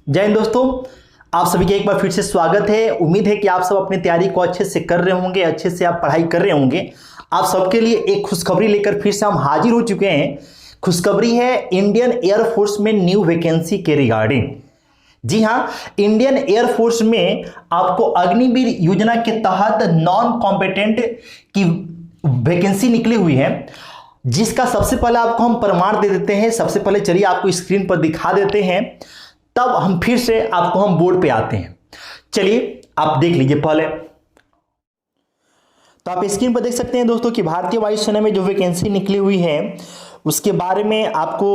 जय हिंद दोस्तों, आप सभी का एक बार फिर से स्वागत है। उम्मीद है कि आप सब अपनी तैयारी को अच्छे से कर रहे होंगे, अच्छे से आप पढ़ाई कर रहे होंगे। आप सबके लिए एक खुशखबरी लेकर फिर से हम हाजिर हो चुके हैं। खुशखबरी है इंडियन एयरफोर्स में न्यू वैकेंसी के रिगार्डिंग। जी हाँ, इंडियन एयरफोर्स में आपको अग्निवीर योजना के तहत नॉन कॉम्पिटेंट की वैकेंसी निकली हुई है, जिसका सबसे पहले आपको हम प्रमाण दे देते हैं। सबसे पहले चलिए आपको स्क्रीन पर दिखा देते हैं, तब हम फिर से आपको हम बोर्ड पे आते हैं। चलिए आप देख लीजिए पहले। तो आप स्क्रीन पर देख सकते हैं दोस्तों कि भारतीय वायुसेना में जो वैकेंसी निकली हुई है उसके बारे में आपको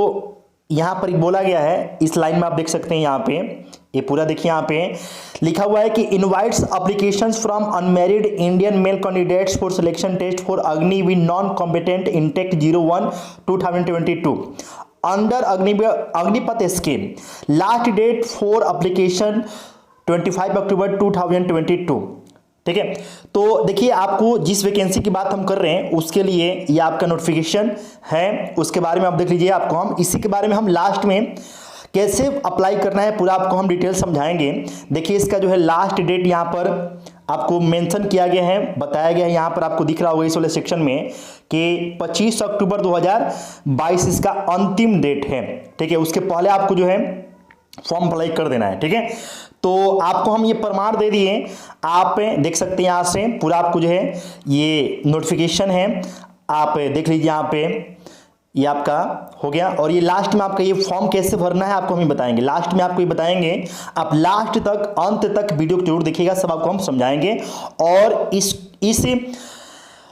यहां पर बोला गया है। इस लाइन में आप देख सकते हैं, यहां पे ये पूरा देखिए, यहां पे लिखा हुआ है कि invites applications from unmarried Indian male candidates for selection test for Agniveer non competent intake 01/2022 under Agnipath scheme. Last date for application 25 October 2022। ठीक है, तो देखिए आपको जिस वैकेंसी की बात हम कर रहे हैं उसके लिए ये आपका नोटिफिकेशन है, उसके बारे में आप देख लीजिए। आपको हम इसी के बारे में हम लास्ट में कैसे अप्लाई करना है पूरा आपको हम डिटेल समझाएंगे। देखिए इसका जो है लास्ट डेट यहाँ पर आपको मेंशन किया गया है, बताया गया है। यहाँ पर आपको दिख रहा होगा इस वाले सेक्शन में कि 25 अक्टूबर 2022 इसका अंतिम डेट है। ठीक है, उसके पहले आपको जो है फॉर्म अप्लाई कर देना है। ठीक है, तो आपको हम ये प्रमाण दे दिए, आप देख सकते हैं यहाँ से पूरा आपको जो है ये नोटिफिकेशन है, आप देख लीजिए। यहाँ पे ये आपका हो गया, और ये लास्ट में आपका ये फॉर्म कैसे भरना है आपको हम ही बताएंगे। लास्ट में आपको ये बताएंगे, आप लास्ट तक अंत तक वीडियो को जरूर देखिएगा, सब आपको हम समझाएंगे। और इस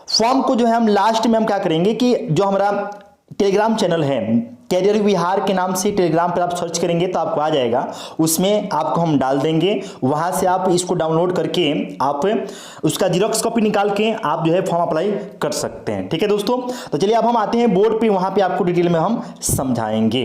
फॉर्म को जो है हम लास्ट में हम क्या करेंगे कि जो हमारा टेलीग्राम चैनल है कैरियर विहार के नाम से, टेलीग्राम पर आप सर्च करेंगे तो आपको आ जाएगा, उसमें आपको हम डाल देंगे। वहां से आप इसको डाउनलोड करके आप उसका जीरोक्स कॉपी निकाल के आप जो है फॉर्म अप्लाई कर सकते हैं। ठीक है दोस्तों, तो चलिए अब हम आते हैं बोर्ड पे, वहां पे आपको डिटेल में हम समझाएंगे।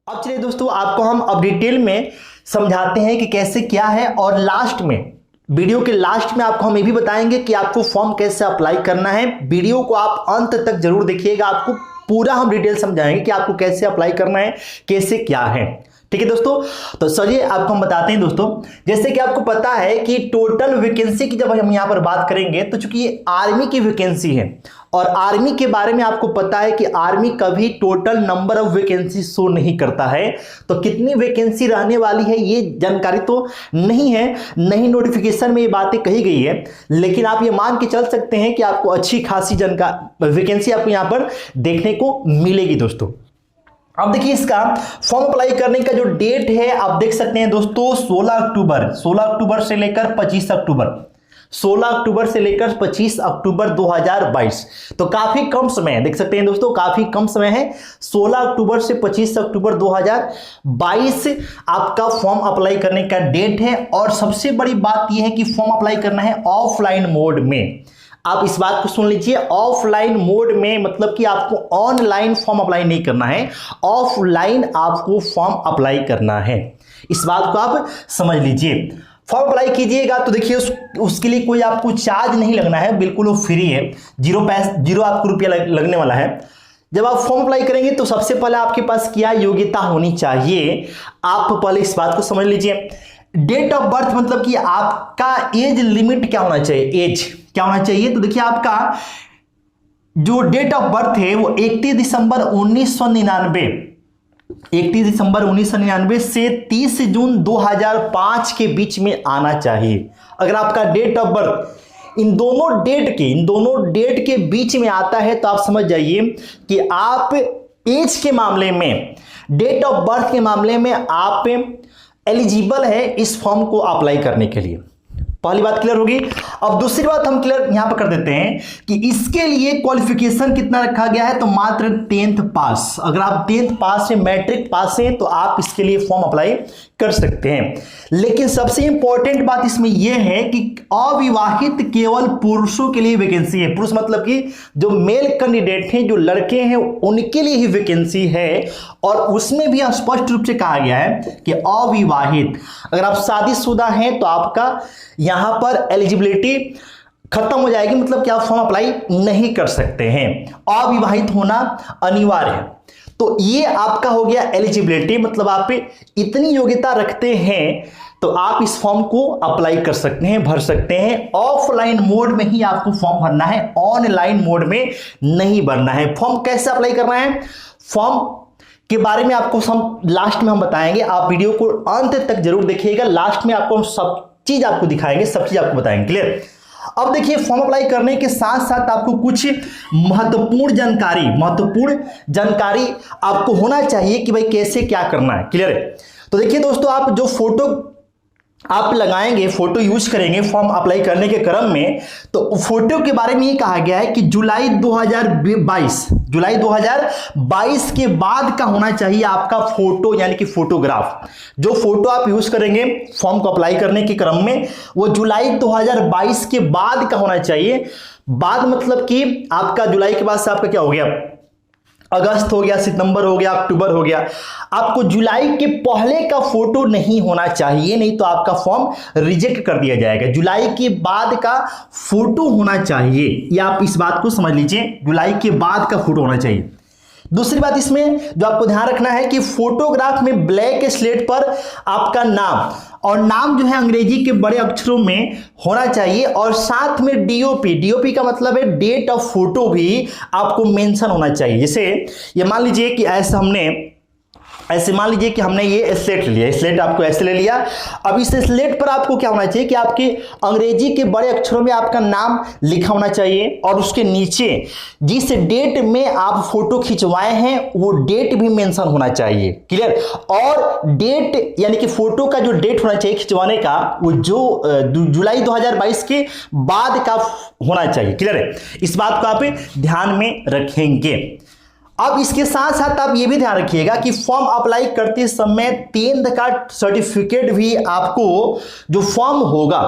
अब चलिए दोस्तों आपको हम अब डिटेल में समझाते हैं कि कैसे क्या है, और लास्ट में वीडियो के लास्ट में आपको हम ये भी बताएंगे कि आपको फॉर्म कैसे अप्लाई करना है। वीडियो को आप अंत तक जरूर देखिएगा, आपको पूरा हम डिटेल समझाएंगे कि आपको कैसे अप्लाई करना है, कैसे क्या है। ठीक है दोस्तों, तो चलिए आपको हम बताते हैं दोस्तों। जैसे कि आपको पता है कि टोटल वैकेंसी की जब हम यहां पर बात करेंगे तो चूंकि ये आर्मी की वैकेंसी है, और आर्मी के बारे में आपको पता है कि आर्मी कभी total number of vacancy show नहीं करता है। तो कितनी वैकेंसी रहने वाली है ये जानकारी तो नहीं है, नहीं नोटिफिकेशन में ये बातें कही गई है, लेकिन आप ये मान के चल सकते हैं कि आपको अच्छी खासी जानकारी वैकेंसी आपको यहां पर देखने को मिलेगी दोस्तों। अब देखिए इसका फॉर्म अप्लाई करने का जो डेट है आप देख सकते हैं दोस्तों, 16 अक्टूबर से लेकर 25 अक्टूबर, 16 अक्टूबर से लेकर 25 अक्टूबर 2022। तो काफी कम समय है, देख सकते हैं दोस्तों, काफी कम समय है। 16 अक्टूबर से 25 अक्टूबर 2022 आपका फॉर्म अप्लाई करने का डेट है। और सबसे बड़ी बात यह है कि फॉर्म अप्लाई करना है ऑफलाइन मोड में। आप इस बात को सुन लीजिए, ऑफलाइन मोड में मतलब कि आपको ऑनलाइन फॉर्म अप्लाई नहीं करना है, ऑफलाइन आपको फॉर्म अप्लाई करना है। इस बात को आप समझ लीजिए। फॉर्म अप्लाई कीजिएगा तो देखिए उसके लिए कोई आपको चार्ज नहीं लगना है, बिल्कुल वो फ्री है, जीरो आपको रुपया लगने वाला है। जब आप फॉर्म अप्लाई करेंगे तो सबसे पहले आपके पास क्या योग्यता होनी चाहिए, आप पहले इस बात को समझ लीजिए। डेट ऑफ बर्थ मतलब कि आपका एज लिमिट क्या होना चाहिए, एज क्या होना चाहिए। तो देखिए आपका जो डेट ऑफ बर्थ है वो 31 दिसंबर 1999 से 30 जून 2005 के बीच में आना चाहिए। अगर आपका डेट ऑफ बर्थ इन दोनों डेट के बीच में आता है तो आप समझ जाइए कि आप एज के मामले में, डेट ऑफ बर्थ के मामले में आप एलिजिबल है इस फॉर्म को अप्लाई करने के लिए। पहली बात क्लियर होगी। अब दूसरी बात हम क्लियर यहां पर कर देते हैं कि इसके लिए क्वालिफिकेशन कितना रखा गया है, तो मात्र 10th पास। अगर आप 10th पास है, मैट्रिक पास है, तो आप इसके लिए फॉर्म अप्लाई कर सकते हैं। लेकिन सबसे इंपॉर्टेंट बात इसमें यह है कि अविवाहित केवल पुरुषों के लिए वैकेंसी है। पुरुष मतलब कि जो मेल कैंडिडेट हैं, जो लड़के हैं, उनके लिए ही वैकेंसी है। और उसमें भी स्पष्ट रूप से कहा गया है कि अविवाहित, अगर आप शादीशुदा हैं तो आपका यहां पर एलिजिबिलिटी खत्म हो जाएगी, मतलब कि आप फॉर्म अप्लाई नहीं कर सकते हैं, अविवाहित होना अनिवार्य है। तो ये आपका हो गया एलिजिबिलिटी, मतलब आप इतनी योग्यता रखते हैं तो आप इस फॉर्म को अप्लाई कर सकते हैं, भर सकते हैं। ऑफलाइन मोड में ही आपको फॉर्म भरना है, ऑनलाइन मोड में नहीं भरना है। फॉर्म कैसे अप्लाई करना है, फॉर्म के बारे में आपको लास्ट में हम बताएंगे। आप वीडियो को अंत तक जरूर देखिएगा, लास्ट में आपको सब चीज आपको दिखाएंगे, सब चीज आपको बताएंगे। क्लियर। अब देखिए, फॉर्म अप्लाई करने के साथ साथ आपको कुछ महत्वपूर्ण जानकारी आपको होना चाहिए कि भाई कैसे क्या करना है। क्लियर है। तो देखिए दोस्तों, आप जो फोटो आप लगाएंगे, फोटो यूज करेंगे फॉर्म अप्लाई करने के क्रम में, तो फोटो के बारे में ये कहा गया है कि जुलाई 2022 के बाद का होना चाहिए आपका फोटो, यानी कि फोटोग्राफ। जो फोटो आप यूज करेंगे फॉर्म को अप्लाई करने के क्रम में, वो जुलाई 2022 के बाद का होना चाहिए। बाद मतलब कि आपका जुलाई के बाद से आपका क्या हो गया, अगस्त हो गया, सितंबर हो गया, अक्टूबर हो गया। आपको जुलाई के पहले का फोटो नहीं होना चाहिए, नहीं तो आपका फॉर्म रिजेक्ट कर दिया जाएगा। जुलाई के बाद का फोटो होना चाहिए, या आप इस बात को समझ लीजिए, जुलाई के बाद का फोटो होना चाहिए। दूसरी बात इसमें जो आपको ध्यान रखना है कि फोटोग्राफ में ब्लैक स्लेट पर आपका नाम, और नाम जो है अंग्रेजी के बड़े अक्षरों में होना चाहिए, और साथ में डीओपी का मतलब है डेट ऑफ फोटो भी आपको मेंशन होना चाहिए। जैसे ये मान लीजिए कि ऐसे मान लीजिए कि हमने ये स्लेट लिया, स्लेट आपको ऐसे ले लिया। अब इस स्लेट पर आपको क्या होना चाहिए कि आपके अंग्रेजी के बड़े अक्षरों में आपका नाम लिखा होना चाहिए, और उसके नीचे जिस डेट में आप फोटो खिंचवाए हैं वो डेट भी मेंशन होना चाहिए। क्लियर। और डेट यानी कि फोटो का जो डेट होना चाहिए खिंचवाने का, वो जो जुलाई 2022 के बाद का होना चाहिए। क्लियर है। इस बात को आप ध्यान में रखेंगे। अब इसके साथ साथ आप ये भी ध्यान रखिएगा कि फॉर्म अप्लाई करते समय 10th का सर्टिफिकेट भी आपको जो फॉर्म होगा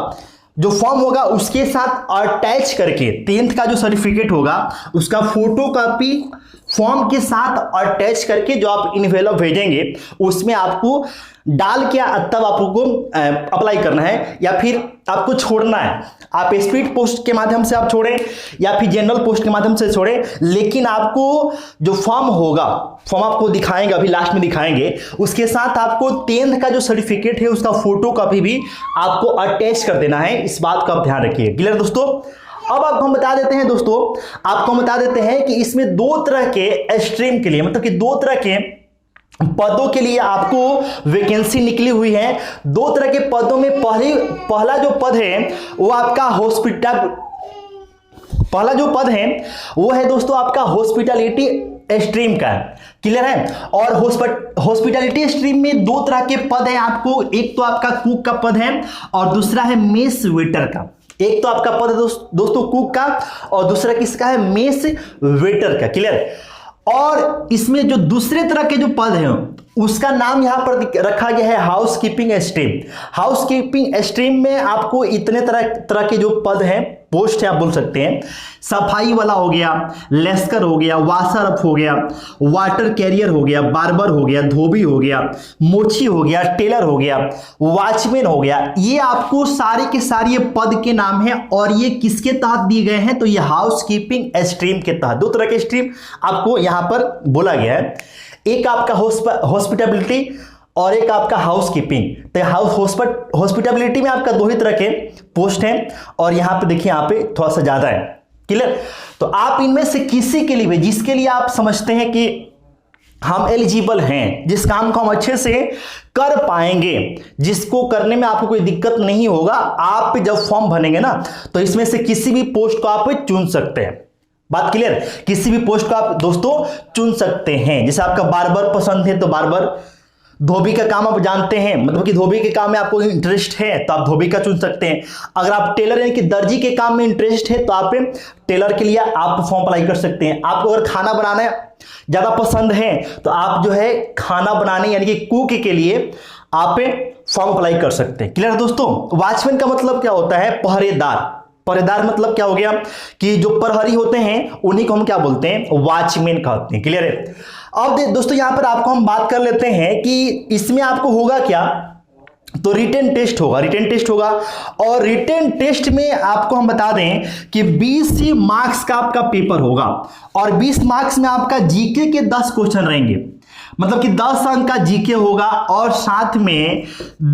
उसके साथ अटैच करके, 10th का जो सर्टिफिकेट होगा उसका फोटो कॉपी फॉर्म के साथ अटैच करके जो आप इनवेलप भेजेंगे उसमें आपको डाल के तब आपको अप्लाई करना है, या फिर आपको छोड़ना है। आप स्पीड पोस्ट के माध्यम से आप छोड़ें या फिर जनरल पोस्ट के माध्यम से छोड़ें, लेकिन आपको जो फॉर्म होगा, फॉर्म आपको दिखाएंगे, अभी लास्ट में दिखाएंगे, उसके साथ आपको 10th का जो सर्टिफिकेट है उसका फोटो कॉपी भी आपको अटैच कर देना है। इस बात का आप ध्यान रखिए। क्लियर दोस्तों। अब आपको हम बता देते हैं दोस्तों, आपको बता देते हैं कि इसमें 2 तरह के स्ट्रीम के लिए, मतलब कि 2 तरह के पदों के लिए आपको वैकेंसी निकली हुई है। 2 तरह के पदों में पहला जो पद है वो आपका पहला जो पद है वो है दोस्तों आपका हॉस्पिटैलिटी स्ट्रीम का। क्लियर है। और हॉस्पिटैलिटी स्ट्रीम में 2 तरह के पद है आपको, एक तो आपका कुक का पद है और दूसरा है मेस वेटर का। एक तो आपका पद है दोस्तों कुक का, और दूसरा किसका है, मेस वेटर का। क्लियर। और इसमें जो दूसरे तरह के जो पद हैं उसका नाम यहां पर रखा गया है हाउसकीपिंग स्ट्रीम। हाउसकीपिंग स्ट्रीम में आपको इतने तरह के जो पद हैं, पोस्ट है आप बोल सकते हैं, सफाई वाला हो गया, लेस्कर हो गया, वाशर अप हो गया, वाटर कैरियर हो गया, बार्बर हो गया, धोबी हो गया, मोची हो गया, टेलर हो गया, वॉचमैन हो गया। ये आपको सारे के सारे पद के नाम है, और ये किसके तहत दिए गए हैं, तो ये हाउसकीपिंग स्ट्रीम के तहत। 2 तरह के स्ट्रीम आपको यहां पर बोला गया है, एक आपका हॉस्पिटैलिटी और एक आपका हाउसकीपिंग। तो हॉस्पिटैलिटी में आपका 2 ही तरह के पोस्ट हैं, और यहां पे देखिए यहां पे थोड़ा सा ज्यादा है। क्लियर। तो आप इनमें से किसी के लिए, जिसके लिए आप समझते हैं कि हम एलिजिबल हैं, जिस काम को हम अच्छे से कर पाएंगे, जिसको करने में आपको कोई दिक्कत नहीं होगा, आप जब फॉर्म भरेंगे ना तो इसमें से किसी भी पोस्ट को आप चुन सकते हैं। बात क्लियर। किसी भी पोस्ट को आप दोस्तों चुन सकते हैं। जैसे आपका बार्बर पसंद है तो बार्बर, धोबी का काम आप जानते हैं, मतलब कि धोबी के काम में आपको इंटरेस्ट है तो आप धोबी का चुन सकते हैं। अगर आप टेलर यानी कि दर्जी के काम में इंटरेस्ट है तो आप टेलर के लिए आप फॉर्म अप्लाई कर सकते हैं। आपको अगर खाना बनाना ज्यादा पसंद है तो आप जो है खाना बनाने यानी कि कुक के लिए आप फॉर्म अप्लाई कर सकते हैं। क्लियर दोस्तों। वॉचमैन का मतलब क्या होता है, पहरेदार। पहरेदार मतलब क्या हो गया कि जो प्रहरी होते हैं उन्हीं को हम क्या बोलते हैं, वॉचमैन कहते हैं। क्लियर है। अब दोस्तों यहां पर आपको हम बात कर लेते हैं कि इसमें आपको होगा क्या, तो रिटन टेस्ट होगा। और रिटन टेस्ट में आपको हम बता दें कि 20 मार्क्स का आपका पेपर होगा और 20 मार्क्स में आपका जीके के 10 क्वेश्चन रहेंगे, मतलब कि 10 अंक का जीके होगा और साथ में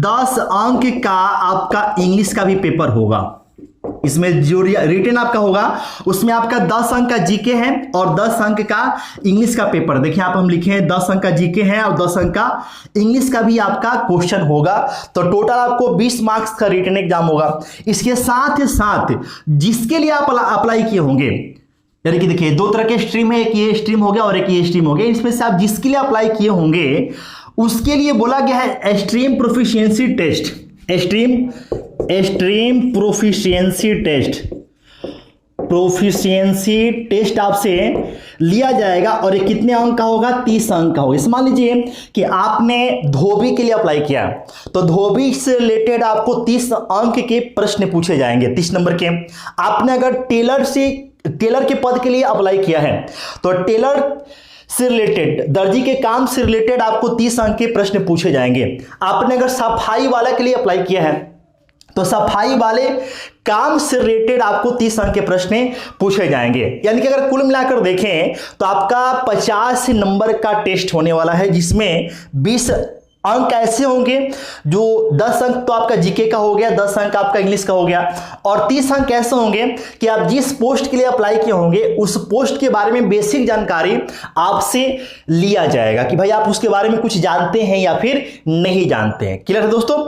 10 अंक का आपका इंग्लिश का भी पेपर होगा। इसमें जो रिटन आपका होगा उसमें आपका 10 अंक का जीके है और 10 अंक का इंग्लिश का पेपर। देखिए आप हम लिखे हैं 10 अंक का जीके है और 10 अंक का इंग्लिश का भी आपका क्वेश्चन होगा। तो टोटल आपको 20 मार्क्स का रिटन एग्जाम होगा। इसके साथ ही साथ जिसके लिए आप अप्लाई किए होंगे, यानी कि देखिए 2 तरह के स्ट्रीम है, एक ये स्ट्रीम हो गया और एक ये स्ट्रीम हो गया। इसमें से आप जिसके लिए अप्लाई किए होंगे उसके लिए बोला गया है extreme proficiency test. Extreme proficiency test आपसे लिया जाएगा और ये कितने अंक का होगा? 30 अंक का होगा। मान लीजिए कि आपने धोबी के लिए अप्लाई किया तो धोबी से रिलेटेड आपको 30 अंक के प्रश्न पूछे जाएंगे, 30 नंबर के। आपने अगर टेलर के पद के लिए अप्लाई किया है तो टेलर से रिलेटेड, दर्जी के काम से रिलेटेड आपको 30 अंक के प्रश्न पूछे जाएंगे। आपने अगर सफाई वाला के लिए अप्लाई किया है तो सफाई वाले काम से रिलेटेड आपको 30 अंक के प्रश्न पूछे जाएंगे। यानी कि अगर कुल मिलाकर देखें तो आपका 50 नंबर का टेस्ट होने वाला है, जिसमें 20 अंक ऐसे होंगे जो 10 अंक तो आपका जीके का हो गया, 10 अंक आपका इंग्लिश का हो गया और 30 अंक ऐसे होंगे कि आप जिस पोस्ट के लिए अप्लाई किए होंगे उस पोस्ट के बारे में बेसिक जानकारी आपसे लिया जाएगा कि भाई आप उसके बारे में कुछ जानते हैं या फिर नहीं जानते हैं। क्लियर है दोस्तों?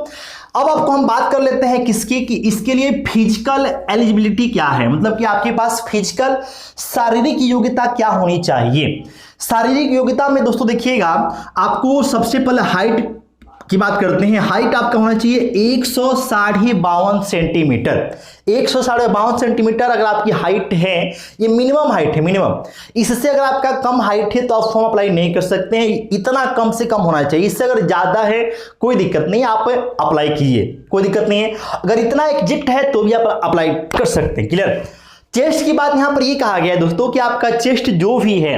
अब आपको हम बात कर लेते हैं किसकी, कि इसके लिए फिजिकल एलिजिबिलिटी क्या है, मतलब कि आपके पास फिजिकल शारीरिक योग्यता क्या होनी चाहिए। शारीरिक योग्यता में दोस्तों देखिएगा, आपको सबसे पहले हाइट की बात करते हैं। हाइट आपका होना चाहिए 152 सेंटीमीटर। 152 सेंटीमीटर अगर आपकी हाइट है, ये मिनिमम हाइट है, मिनिमम। इससे अगर आपका कम हाइट है तो आप फॉर्म अप्लाई नहीं कर सकते हैं, इतना कम से कम होना चाहिए। इससे अगर ज्यादा है कोई दिक्कत नहीं, आप अप्लाई कीजिए, कोई दिक्कत नहीं है। अगर इतना एग्जिट है तो भी आप अप्लाई कर सकते हैं। क्लियर? चेस्ट की बात यहां पर ये कहा गया है दोस्तों कि आपका चेस्ट जो भी है,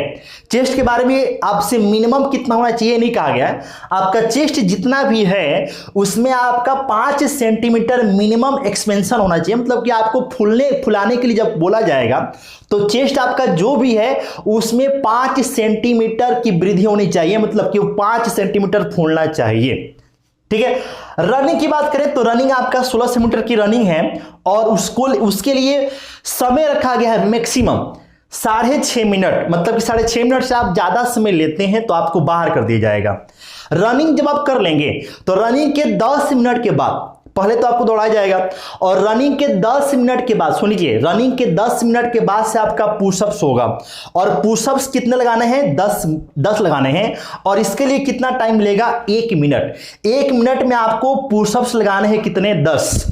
चेस्ट के बारे में आपसे मिनिमम कितना होना चाहिए नहीं कहा गया है। आपका चेस्ट जितना भी है उसमें आपका 5 सेंटीमीटर मिनिमम एक्सपेंशन होना चाहिए, मतलब कि आपको फुलाने के लिए जब बोला जाएगा तो चेस्ट आपका जो भी है उसमें 5 सेंटीमीटर की वृद्धि होनी चाहिए, मतलब कि 5 सेंटीमीटर फूलना चाहिए। ठीक है। रनिंग की बात करें तो रनिंग आपका 16 सेंटीमीटर की रनिंग है और उसके लिए समय रखा गया है मैक्सिमम 6.5 मिनट, मतलब कि 6.5 मिनट से आप ज्यादा समय लेते हैं तो आपको बाहर कर दिया जाएगा। रनिंग जब आप कर लेंगे तो रनिंग के 10 मिनट के बाद पहले तो आपको दौड़ाया जाएगा और रनिंग के 10 मिनट के बाद, सुन लीजिए, रनिंग के 10 मिनट के बाद से आपका पुशअप्स होगा और पुशअप्स कितने लगाने हैं? 10 लगाने हैं और इसके लिए कितना टाइम लेगा? 1 मिनट। 1 मिनट में आपको पुशअप्स लगाने हैं कितने? 10।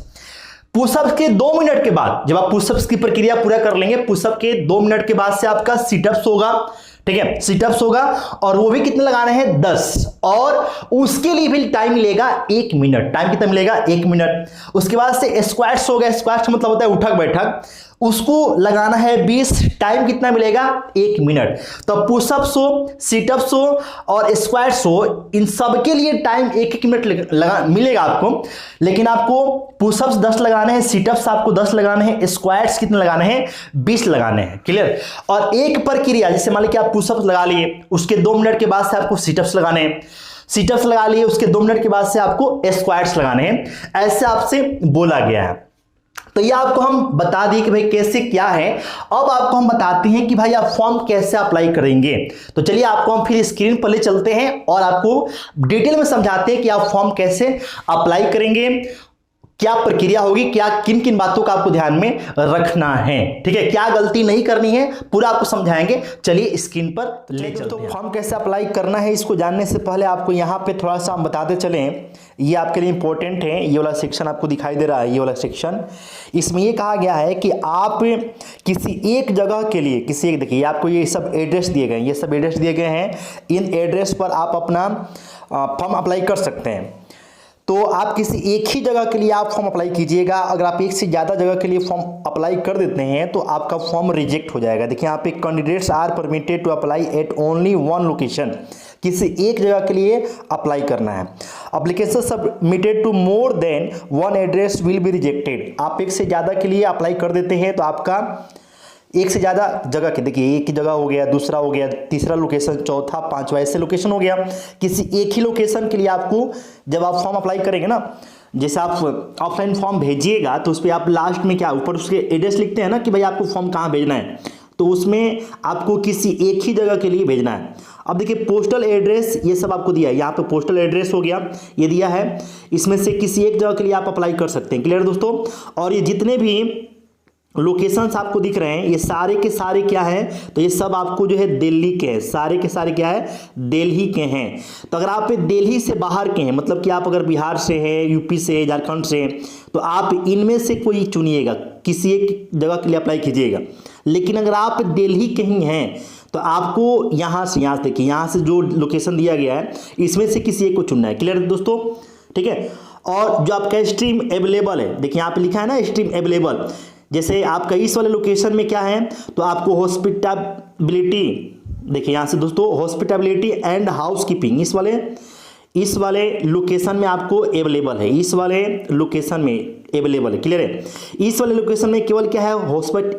पुशअप्स के 2 मिनट के बाद जब आप पुशअप्स की प्रक्रिया पूरा कर लेंगे, पुशअप के 2 मिनट के बाद से आपका सिटअप्स होगा। ठीक है, सिटअप्स होगा और वो भी कितने लगाने हैं? 10 और उसके लिए भी टाइम लेगा 1 मिनट। टाइम कितना मिलेगा? 1 मिनट। उसके बाद से स्क्वाट्स हो गया, स्क्वाट्स मतलब होता है उठक बैठक, उसको लगाना है 20। टाइम कितना मिलेगा? 1 मिनट। तो पुशअप्स हो, सिटअप्स हो और स्क्वाट्स हो, इन सब के लिए टाइम 1 मिनट मिलेगा आपको, लेकिन आपको पुशअप्स 10 लगाने हैं, सिटअप्स आपको 10 लगाने हैं, स्क्वाट्स कितने लगाने हैं? 20 लगाने हैं। क्लियर? और एक प्रक्रिया, जैसे मान लीजिए आप पुशअप्स लगा लिए, उसके 2 मिनट के बाद से आपको सिटअप्स लगाने हैं, सिटअप्स लगा लिए, उसके 2 मिनट के बाद से आपको स्क्वाट्स लगाने हैं, ऐसे आपसे बोला गया है। तो ये आपको हम बता दिए कि भाई कैसे क्या है। अब आपको हम बताते हैं कि भाई आप फॉर्म कैसे अप्लाई करेंगे। तो चलिए आपको हम फिर स्क्रीन पर ले चलते हैं और आपको डिटेल में समझाते हैं कि आप फॉर्म कैसे अप्लाई करेंगे, क्या प्रक्रिया होगी, क्या किन किन बातों का आपको ध्यान में रखना है। ठीक है, क्या गलती नहीं करनी है, पूरा आपको समझाएंगे। चलिए स्क्रीन पर ले चलते हैं। फॉर्म कैसे अप्लाई करना है इसको जानने से पहले आपको यहाँ पे थोड़ा सा हम बताते चलें, ये आपके लिए इंपॉर्टेंट है। ये वाला सेक्शन आपको दिखाई दे रहा है, ये वाला सेक्शन, इसमें ये कहा गया है कि आप किसी एक जगह के लिए, किसी एक, देखिए आपको ये सब एड्रेस दिए गए हैं, ये सब एड्रेस दिए गए हैं, इन एड्रेस पर आप अपना फॉर्म अप्लाई कर सकते हैं। तो आप किसी एक ही जगह के लिए आप फॉर्म अप्लाई कीजिएगा। अगर आप एक से ज़्यादा जगह के लिए फॉर्म अप्लाई कर देते हैं तो आपका फॉर्म रिजेक्ट हो जाएगा। देखिए यहाँ पे candidates are permitted to apply at only one location, किसी एक जगह के लिए अप्लाई करना है। Application submitted to more than one address will be rejected. आप एक से ज़्यादा के लिए अप्लाई कर देते हैं तो आपका एक से ज़्यादा जगह के, देखिए एक ही जगह हो गया, दूसरा हो गया, तीसरा लोकेशन, चौथा, पांचवा, ऐसे लोकेशन हो गया। किसी एक ही लोकेशन के लिए आपको जब आप फॉर्म अप्लाई करेंगे ना, जैसे आप ऑफलाइन फॉर्म भेजिएगा तो उस पर आप लास्ट में क्या ऊपर उसके एड्रेस लिखते हैं ना कि भाई आपको फॉर्म कहाँ भेजना है, तो उसमें आपको किसी एक ही जगह के लिए भेजना है। अब देखिए पोस्टल एड्रेस ये सब आपको दिया है, यहाँ पे पोस्टल एड्रेस हो गया, ये दिया है, इसमें से किसी एक जगह के लिए आप अप्लाई कर सकते हैं। क्लियर दोस्तों। और ये जितने भी लोकेशंस आपको दिख रहे हैं ये सारे के सारे क्या हैं, तो ये सब आपको जो है दिल्ली के हैं, सारे के सारे क्या है, दिल्ली के हैं। तो अगर आप दिल्ली से बाहर के हैं, मतलब कि आप अगर बिहार से हैं, यूपी से, झारखंड से, तो आप इनमें से कोई चुनिएगा, किसी एक जगह के लिए अप्लाई कीजिएगा। लेकिन अगर आप दिल्ली के ही हैं तो आपको यहाँ से देखिए, यहाँ से जो लोकेशन दिया गया है इसमें से किसी एक को चुनना है। क्लियर दोस्तों, ठीक है। और जो आपका स्ट्रीम अवेलेबल है, देखिए यहाँ पे लिखा है ना स्ट्रीम अवेलेबल, जैसे आपका इस वाले लोकेशन में क्या है, तो आपको हॉस्पिटैबिलिटी, देखिए यहाँ से दोस्तों हॉस्पिटैबिलिटी एंड हाउस कीपिंग इस वाले लोकेशन में आपको अवेलेबल है, इस वाले लोकेशन में अवेलेबल है। क्लियर है। इस वाले लोकेशन में केवल क्या है,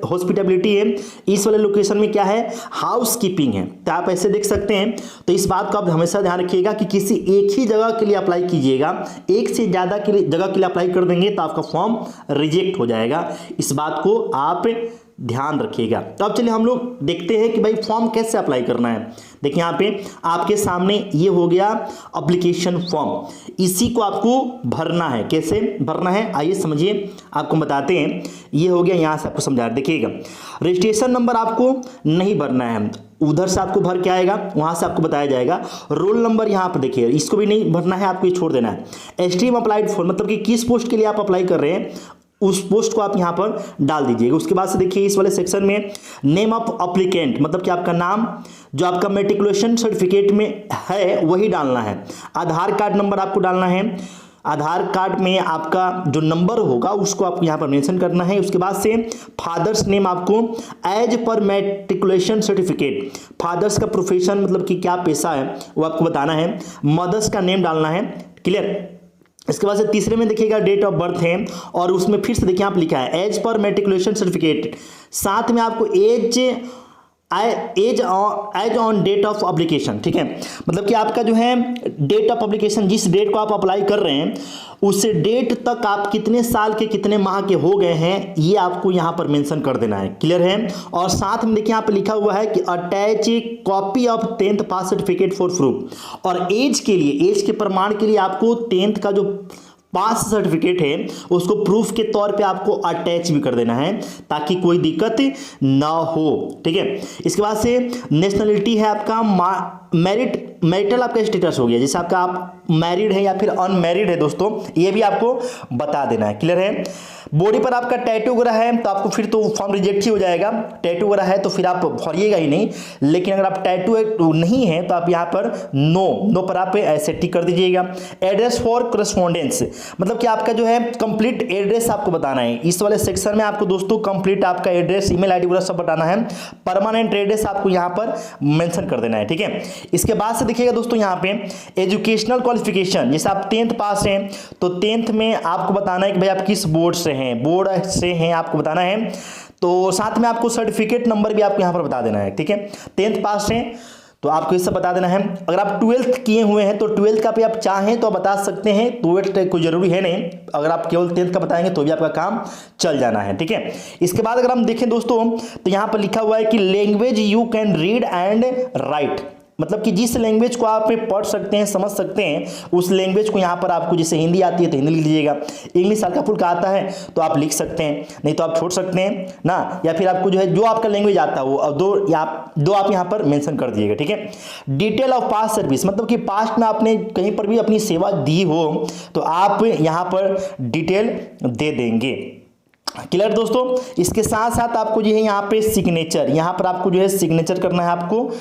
हॉस्पिटैबिलिटी है, इस वाले लोकेशन में क्या है, हाउस कीपिंग है। तो आप ऐसे देख सकते हैं। तो इस बात को आप हमेशा ध्यान रखिएगा कि किसी एक ही जगह के लिए अप्लाई कीजिएगा, एक से ज़्यादा के लिए जगह के लिए अप्लाई कर देंगे तो आपका फॉर्म रिजेक्ट हो जाएगा। इस बात को आप ध्यान रखिएगा। तो अब चलिए हम लोग देखते हैं कि भाई फॉर्म कैसे अप्लाई करना है। देखिए यहाँ पे आपके सामने ये हो गया एप्लीकेशन फॉर्म, इसी को आपको भरना है। कैसे भरना है आइए समझिए, आपको बताते हैं। ये हो गया, यहाँ से आपको समझा देखिएगा। रजिस्ट्रेशन नंबर आपको नहीं भरना है, उधर से आपको भर के आएगा, वहाँ से आपको बताया जाएगा। रोल नंबर यहाँ पर देखिए, इसको भी नहीं भरना है, आपको ये छोड़ देना है। स्ट्रीम अप्लाइड फॉर, मतलब कि किस पोस्ट के लिए आप अप्लाई कर रहे हैं उस पोस्ट को आप यहाँ पर डाल दीजिएगा। उसके बाद से देखिए इस वाले सेक्शन में नेम ऑफ अप्लीकेंट, मतलब कि आपका नाम जो आपका मेट्रिकुलेशन सर्टिफिकेट में है वही डालना है। आधार कार्ड नंबर आपको डालना है, आधार कार्ड में आपका जो नंबर होगा उसको आपको यहाँ पर मेंशन करना है। उसके बाद से फादर्स नेम आपको एज पर मेट्रिकुलेशन सर्टिफिकेट, फादर्स का प्रोफेशन मतलब कि क्या पेशा है वो आपको बताना है। मदर्स का नेम डालना है। क्लियर। इसके बाद से तीसरे में देखिएगा डेट ऑफ बर्थ है, और उसमें फिर से देखिए आप लिखा है एज पर मेट्रिकुलेशन सर्टिफिकेट, साथ में आपको age on date of application. ठीक है, मतलब कि आपका जो है डेट ऑफ एप्लीकेशन, जिस डेट को आप अप्लाई कर रहे हैं उस डेट तक आप कितने साल के कितने माह के हो गए हैं ये आपको यहाँ पर मेंशन कर देना है। क्लियर है। और साथ में देखिए यहाँ पर लिखा हुआ है कि attach copy of 10th pass certificate for proof, और एज के लिए, एज के प्रमाण के लिए आपको 10th का जो पास सर्टिफिकेट है उसको प्रूफ के तौर पे आपको अटैच भी कर देना है ताकि कोई दिक्कत ना हो। ठीक है। इसके बाद से नेशनलिटी है आपका मैरिटल आपका स्टेटस हो गया, जैसे आपका आप मैरिड है या फिर अनमैरिड है दोस्तों, ये भी आपको बता देना है। क्लियर है। बॉडी पर आपका टैटू वगैरह है तो आपको फिर तो फॉर्म रिजेक्ट ही हो जाएगा, टैटू वगैरह है तो फिर आप भरिएगा ही नहीं। लेकिन अगर आप टैटू नहीं है तो आप यहाँ पर नो पर आप ऐसे टिक कर दीजिएगा। एड्रेस फॉर करस्पॉन्डेंस, मतलब कि आपका जो है कंप्लीट एड्रेस आपको बताना है। इस वाले सेक्शन में आपको दोस्तों कंप्लीट आपका एड्रेस, ईमेल आईडी वगैरह सब बताना है। परमानेंट एड्रेस आपको यहाँ पर मेंशन कर देना है। ठीक है। इसके बाद से देखिएगा दोस्तों यहाँ पे एजुकेशनल क्वालिफिकेशन, जैसे आप 10th पास हैं तो 10th में आपको बताना है कि भाई आप किस बोर्ड से हैं आपको बताना है। तो साथ में आपको सर्टिफिकेट नंबर भी आपको यहाँ पर बता देना है। ठीक है। 10th पास हैं तो आपको ये सब बता देना है। अगर आप 12th किए हुए हैं तो 12th का भी आप चाहें तो आप बता सकते हैं, 12th कोई जरूरी है नहीं। अगर आप केवल 10th का बताएंगे तो भी आपका काम चल जाना है। ठीक है। इसके बाद अगर हम देखें दोस्तों तो यहाँ पर लिखा हुआ है कि language you can read and right, मतलब कि जिस लैंग्वेज को आप पढ़ सकते हैं, समझ सकते हैं, उस लैंग्वेज को यहाँ पर आपको, जैसे हिंदी आती है तो हिंदी लिख लीजिएगा, इंग्लिश हल्का फुल्का आता है तो आप लिख सकते हैं, नहीं तो आप छोड़ सकते हैं ना। या फिर आपको जो है जो आपका लैंग्वेज आता है वो दो आप यहाँ पर मेंशन कर दीजिएगा। ठीक है। डिटेल ऑफ पास्ट सर्विस, मतलब कि पास्ट में आपने कहीं पर भी अपनी सेवा दी हो तो आप यहाँ पर डिटेल दे देंगे। क्लियर दोस्तों। इसके साथ साथ आपको जो है यहाँ पे सिग्नेचर, यहाँ पर आपको जो है सिग्नेचर करना है आपको।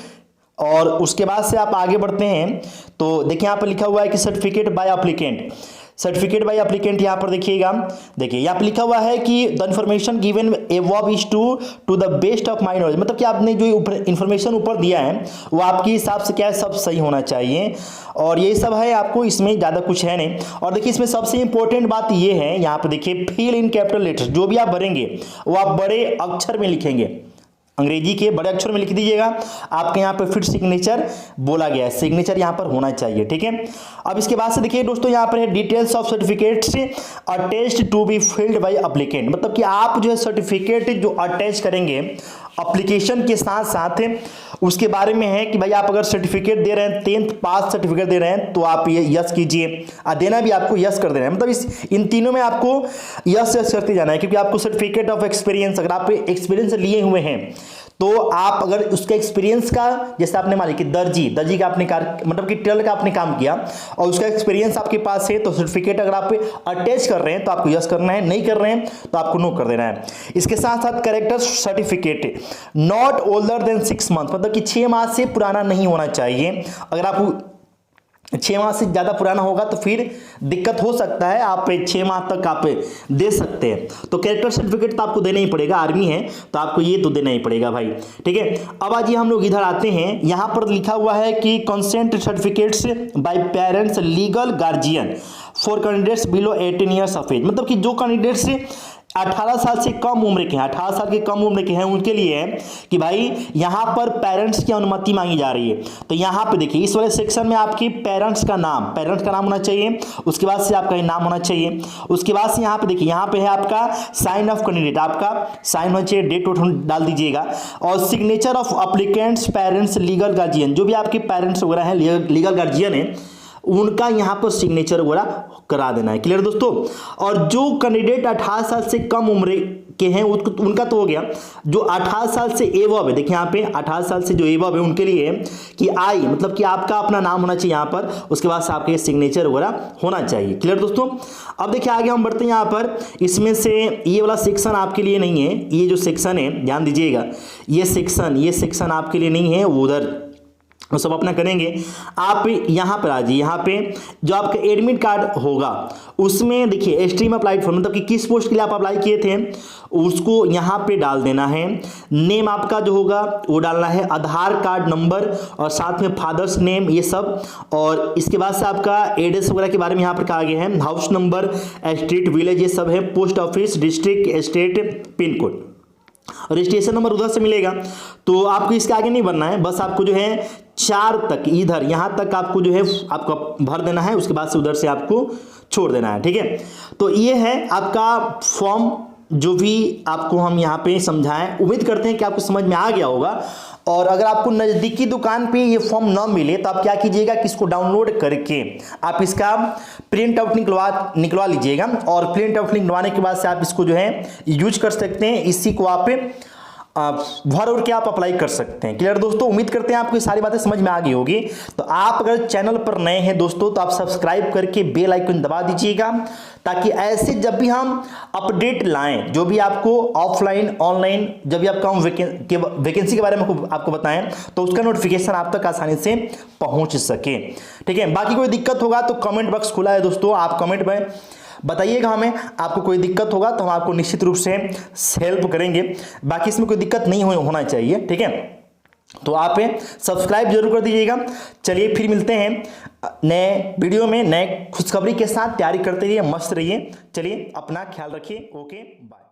और उसके बाद से आप आगे बढ़ते हैं तो देखिए यहाँ पर लिखा हुआ है कि certificate bye applicant, certificate bye applicant यहाँ पर देखिएगा, देखिए यहाँ पर लिखा हुआ है कि the information given above is to the best of my knowledge, मतलब कि आपने जो इन्फॉर्मेशन ऊपर दिया है वो आपके हिसाब से क्या है, सब सही होना चाहिए। और ये सब है, आपको इसमें ज़्यादा कुछ है नहीं। और देखिए इसमें सबसे इंपॉर्टेंट बात ये है, यहाँ पर देखिए फिल इन कैपिटल लेटर्स, जो भी आप भरेंगे वो आप बड़े अक्षर में लिखेंगे, अंग्रेजी के बड़े अक्षर में लिख दीजिएगा। आपके यहाँ पे फिर सिग्नेचर बोला गया है, सिग्नेचर यहाँ पर होना चाहिए, ठीक है। अब इसके बाद से देखिए दोस्तों यहाँ पर है details of certificates attest to be filled by applicant, मतलब कि आप जो है सर्टिफिकेट जो अटैच करेंगे एप्लीकेशन के साथ साथ उसके बारे में है कि भाई आप अगर सर्टिफिकेट दे रहे हैं 10th पास सर्टिफिकेट दे रहे हैं तो आप ये यस कीजिए, देना भी आपको यस कर देना है, मतलब इन तीनों में आपको यस करते जाना है, क्योंकि आपको सर्टिफिकेट ऑफ एक्सपीरियंस, अगर आप एक्सपीरियंस लिए हुए हैं तो आप अगर उसका एक्सपीरियंस का, जैसे आपने मान लिया कि दर्जी का आपने मतलब कि टेलर का आपने काम किया और उसका एक्सपीरियंस आपके पास है, तो सर्टिफिकेट अगर आप अटैच कर रहे हैं तो आपको यस करना है, नहीं कर रहे हैं तो आपको नो कर देना है। इसके साथ साथ character certificate not older than 6 month, मतलब कि 6 माह से पुराना नहीं होना चाहिए। अगर आप 6 माह से ज़्यादा पुराना होगा तो फिर दिक्कत हो सकता है, आप 6 माह तक आप दे सकते हैं। तो कैरेक्टर सर्टिफिकेट तो आपको देना ही पड़ेगा, आर्मी है तो आपको ये तो देना ही पड़ेगा भाई, ठीक है। अब आज ये हम लोग इधर आते हैं, यहाँ पर लिखा हुआ है कि consent certificates by parents legal guardian for candidates below 18 years of age, मतलब कि जो कैंडिडेट्स 18 साल से कम उम्र के हैं, 18 साल के कम उम्र के हैं, उनके लिए है कि भाई यहाँ पर पेरेंट्स की अनुमति मांगी जा रही है। तो यहाँ पे देखिए इस वाले सेक्शन में आपकी पेरेंट्स का नाम होना चाहिए, उसके बाद से आपका नाम होना चाहिए, उसके बाद से यहाँ पे देखिए यहाँ पे है आपका साइन ऑफ कैंडिडेट, आपका साइन होना चाहिए, डेट डाल दीजिएगा, और signature of applicants parents legal guardian, जो भी आपके पेरेंट्स वगैरह हैं लीगल गार्जियन है उनका यहाँ पर सिग्नेचर वगैरह करा देना है। क्लियर दोस्तों। और जो कैंडिडेट 18 साल से कम उम्र के हैं उनका तो हो गया, जो 18 साल से एबव है, देखिए यहाँ पे 18 साल से जो एबव है उनके लिए कि आई, मतलब कि आपका अपना नाम होना चाहिए यहाँ पर, उसके बाद से आपके सिग्नेचर वगैरह होना चाहिए। क्लियर दोस्तों। अब देखिए आगे हम बढ़ते हैं, यहाँ पर इसमें से ये वाला सेक्शन आपके लिए नहीं है, ये जो सेक्शन है ध्यान दीजिएगा, ये सेक्शन आपके लिए नहीं है, वो उधर वो सब अपना करेंगे। आप यहाँ पर आ जाइए, यहाँ पे जो आपका एडमिट कार्ड होगा उसमें देखिए स्ट्रीम अप्लाइड फॉर, मतलब कि किस पोस्ट के लिए आप अप्लाई किए थे उसको यहाँ पे डाल देना है। नेम आपका जो होगा वो डालना है, आधार कार्ड नंबर और साथ में फादर्स नेम ये सब, और इसके बाद से आपका एड्रेस वगैरह के बारे में यहाँ पर कहा गया है, हाउस नंबर, स्ट्रीट, विलेज ये सब है, post office, district, state, pin code, registration number उधर से मिलेगा। तो आपको इसके आगे नहीं भरना है, बस आपको जो है 4 तक इधर यहाँ तक आपको जो है आपका भर देना है, उसके बाद से उधर से आपको छोड़ देना है, ठीक है। तो ये है आपका फॉर्म, जो भी आपको हम यहाँ पे समझाएं, उम्मीद करते हैं कि आपको समझ में आ गया होगा। और अगर आपको नज़दीकी दुकान पे ये फॉर्म ना मिले तो आप क्या कीजिएगा कि इसको डाउनलोड करके आप इसका प्रिंट आउट निकलवा लीजिएगा, और प्रिंट आउट निकलवाने के बाद से आप इसको जो है यूज कर सकते हैं, इसी को आप भर और के आप अप्लाई कर सकते हैं। क्लियर दोस्तों। उम्मीद करते हैं आपको ये सारी बातें समझ में आ गई होगी। तो आप अगर चैनल पर नए हैं दोस्तों तो आप सब्सक्राइब करके बेल आइकन दबा दीजिएगा, ताकि ऐसे जब भी हम अपडेट लाएं, जो भी आपको ऑफलाइन ऑनलाइन जब भी आपका हम वैकेंसी के बारे में आपको बताएं तो उसका नोटिफिकेशन आप तक आसानी से पहुंच सके, ठीक है। बाकी कोई दिक्कत होगा तो कमेंट बॉक्स खुला है दोस्तों, आप कमेंट में बताइएगा हमें, आपको कोई दिक्कत होगा तो हम आपको निश्चित रूप से हेल्प करेंगे। बाकी इसमें कोई दिक्कत नहीं होना चाहिए, ठीक है। तो आप सब्सक्राइब जरूर कर दीजिएगा। चलिए फिर मिलते हैं नए वीडियो में नए खुशखबरी के साथ। तैयारी करते रहिए, मस्त रहिए। चलिए अपना ख्याल रखिए। Okay bye.